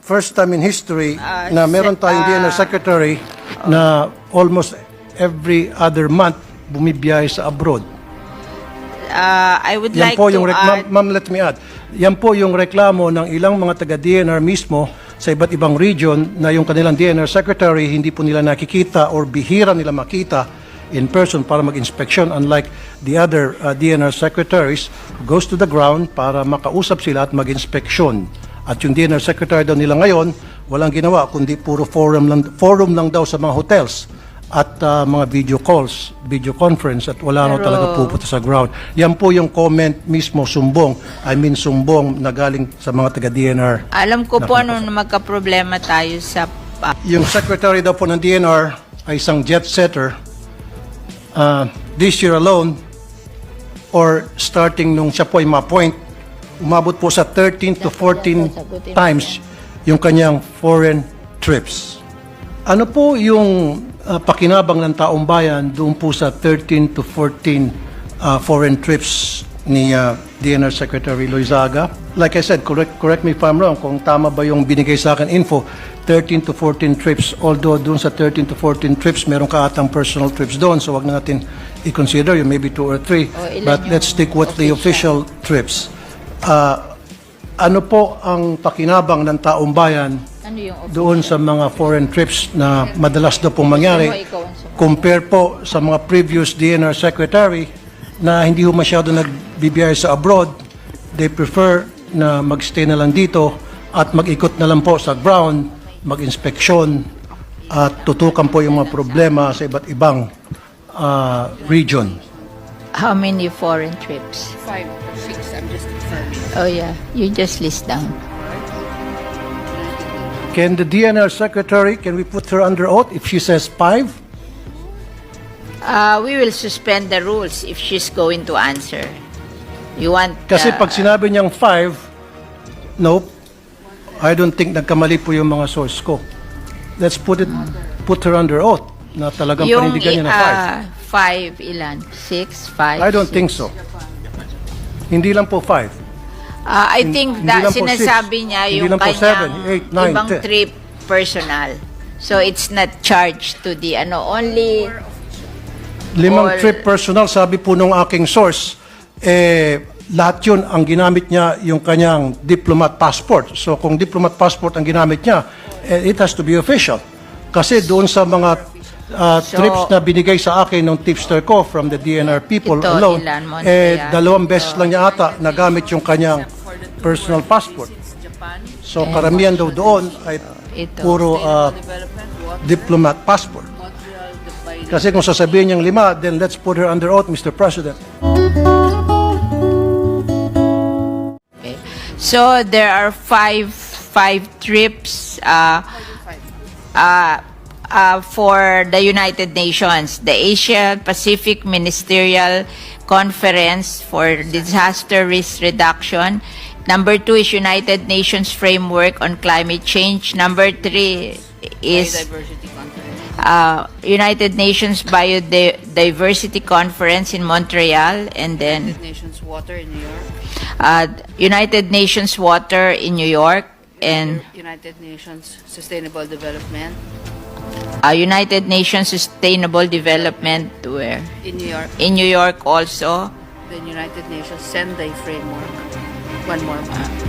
First time in history na meron tayong DNR Secretary na almost every other month bumibiyahe sa abroad. I would Yan like po to yung add... Ma'am, let me add. Yan po yung reklamo ng ilang mga taga-DNR mismo sa iba't ibang region na yung kanilang DNR Secretary hindi po nila nakikita or bihira nila makita in person para mag-inspection, unlike the other DNR Secretaries who goes to the ground para makausap sila at mag-inspeksyon. At yung DNR Secretary daw nila ngayon, walang ginawa kundi puro forum lang daw sa mga hotels at mga video calls, video conference, at wala na talaga pupunta sa ground. Yan po yung comment mismo, sumbong na galing sa mga taga-DNR. Alam ko po ano na magka-problema tayo sa... Yung secretary daw po ng DNR ay isang jet setter. This year alone, or starting nung siya po ay ma-appoint, umabot po sa 13 to 14 times yung kanyang foreign trips. Ano po yung pakinabang ng taong bayan doon po sa 13 to 14 foreign trips ni DNR Secretary Loizaga? Like I said, correct me if I'm wrong, kung tama ba yung binigay sa akin info, 13 to 14 trips, although doon sa 13 to 14 trips, meron ka atang personal trips doon, so wag na natin i-consider yung maybe 2 or 3, but let's stick with the official trips. Ano po ang pakinabang ng taong bayan doon sa mga foreign trips na madalas daw pong mangyari compare po sa mga previous DNR Secretary na hindi ho masyado nagbibiyahe sa abroad? They prefer na magstay na lang dito at mag-ikot na lang po sa ground, mag-inspeksyon at tutukan po yung mga problema sa iba't ibang region. How many foreign trips? 5 or 6, I'm just confirming. Oh yeah, you just list down. Can the DNR Secretary, can we put her under oath if she says 5? We will suspend the rules if she's going to answer. You want... Kasi pag sinabi niyang 5, nope, I don't think nagkamali po yung mga source ko. Let's put her under oath na talagang panindigan niya na 5 ilan? 6, 5? I don't think so. Hindi lang po 5. I think Hindi that lang po sinasabi 6. niya Hindi yung lang po kanyang 7, 8, 9, ibang 10. trip personal. So it's not charged to the only... 5 trip personal, sabi po nung aking source, lahat yun ang ginamit niya yung kanyang diplomat passport. So kung diplomat passport ang ginamit niya, it has to be official. Kasi doon sa mga trips na binigay sa akin ng tipster ko from the DNR people alone, 2 beses lang niya ata nagamit yung kanyang personal passport. So karamihan daw doon ay puro diplomat passport. Kasi kung sasabihin niyang 5, then let's put her under oath, Mr. President. Okay. So there are 5 trips for the United Nations, the Asia Pacific Ministerial Conference for Disaster Risk Reduction. Number 2 is United Nations Framework on Climate Change. Number 3 is United Nations Biodiversity Conference in Montreal, and then United Nations Water in New York. United Nations Water in New York, and United Nations Sustainable Development United Nations Sustainable Development where? in New York. In New York also. Then United Nations Sendai Framework. One more.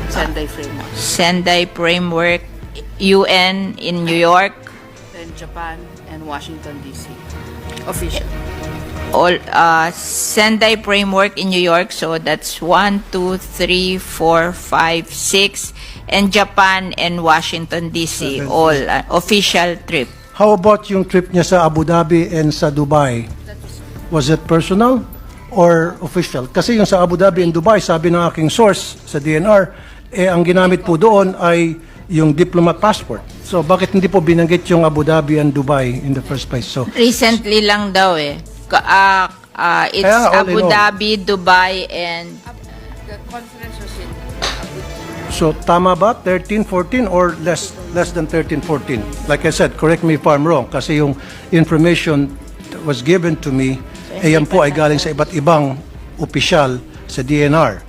Sendai Framework. Sendai Framework, UN in New York. Then Japan and Washington, D.C. Official. All Sendai Framework in New York, so that's 1, 2, 3, 4, 5, 6, and Japan and Washington D.C. all official trip. How about yung trip niya sa Abu Dhabi and sa Dubai? Was it personal or official? Kasi yung sa Abu Dhabi and Dubai, sabi ng aking source sa DNR, ang ginamit po doon ay yung diplomat passport. So bakit hindi po binanggit yung Abu Dhabi and Dubai in the first place? So Recently lang daw eh. It's Kaya, all in Abu all. Dhabi, Dubai, and The conference was in So tama ba 13, 14 or less than 13, 14? Like I said, correct me if I'm wrong kasi yung information that was given to me, yan po ay galing sa iba't ibang opisyal sa DNR.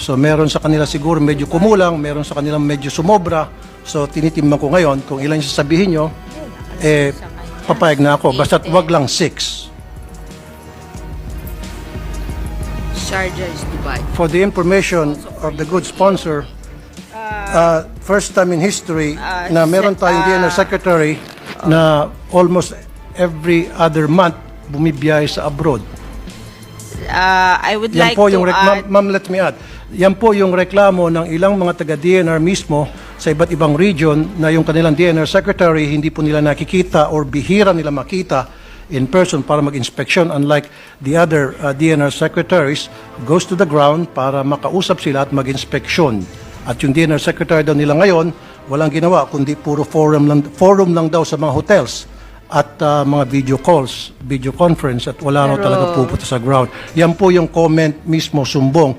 So meron sa kanila siguro medyo kumulang, meron sa kanila medyo sumobra. So tinitimbang ko ngayon kung ilan yung sasabihin nyo, papayag na ako. Basta't wag lang 6. Sharjah is Dubai. For the information of the good sponsor, first time in history na meron tayong DNR secretary na almost every other month bumibiyahe sa abroad. I would Yan like po to yung add, ma'am, let me add. Yan po yung reklamo ng ilang mga taga-DNR mismo sa iba't ibang region na yung kanilang DNR secretary hindi po nila nakikita or bihira nila makita in person para mag-inspection, unlike the other DNR secretaries who goes to the ground para makausap sila at mag-inspeksyon. At yung DNR secretary daw nila ngayon, walang ginawa kundi puro forum lang daw sa mga hotels at mga video calls, video conference, at wala na talaga pupunta sa ground. Yan po yung comment mismo sumbong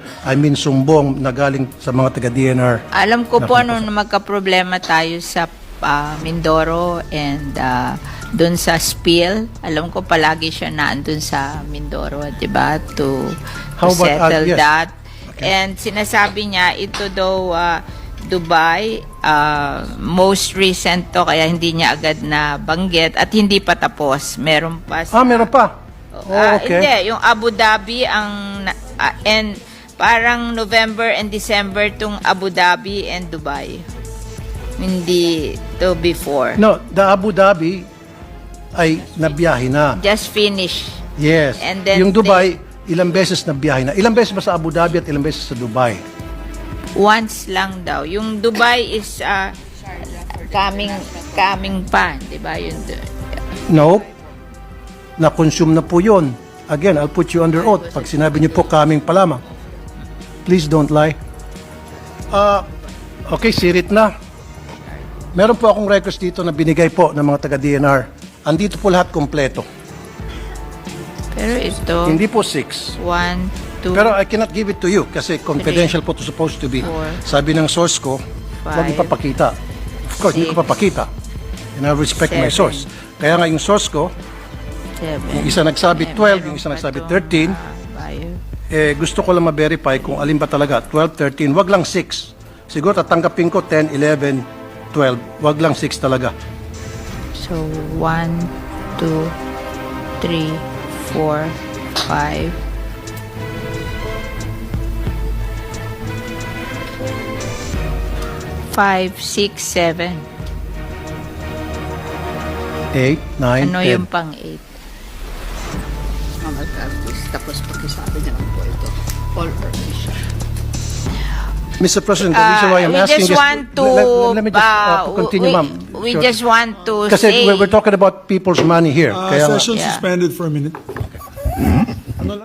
na galing sa mga taga-DNR. alam ko po nung magka-problema tayo sa Mindoro and dun sa spill, alam ko palagi siya naandun sa Mindoro, di ba? To How about, settle yes. that. And sinasabi niya, ito daw Dubai, most recent to, kaya hindi niya agad na banggit at hindi pa tapos. Meron pa sa... Meron pa? Okay. Hindi, yung Abu Dhabi and parang November and December tong Abu Dhabi and Dubai. Hindi to before. No, the Abu Dhabi ay nabiyahe na. Just finish. Yes. And then Yung Dubai, ilang beses nabiyahe na. Ilang beses ba sa Abu Dhabi at ilang beses sa Dubai? Once lang daw. Yung Dubai is coming pa, di ba? Yun. No. Na-consume na po yun. Again, I'll put you under oath. Pag sinabi niyo po coming pa lamang. Please don't lie. Okay, sirit na. Meron po akong records dito na binigay po ng mga taga-DNR. Andito po lahat kompleto. Pero ito, Hindi po 6. 1, 2, Pero I cannot give it to you kasi confidential po to supposed to be. Four. Sabi ng source ko, huwag Five. ipapakita. Of course, hindi ko Six. papakita. And I respect my Seven. source. Kaya nga yung source ko, 7. yung isa nagsabi 12, yung isa nagsabi 13, gusto ko lang ma-verify kung alin ba talaga, 12, 13, wag lang 6. Siguro tatanggapin ko 10, 11, 12, wag lang 6 talaga. So, 1, 2, 3, 4, 5. 5, 6, 7. 8, 9, Ano 10. yung pang 8? Tapos pakisabi niya lang po ito. All official. Mr. President, the reason why I'm we asking just this, want to let me just continue, ma'am. we Sure. just want to Kasi say we're talking about people's money here. Kaya nga- Session Yeah. suspended for a minute.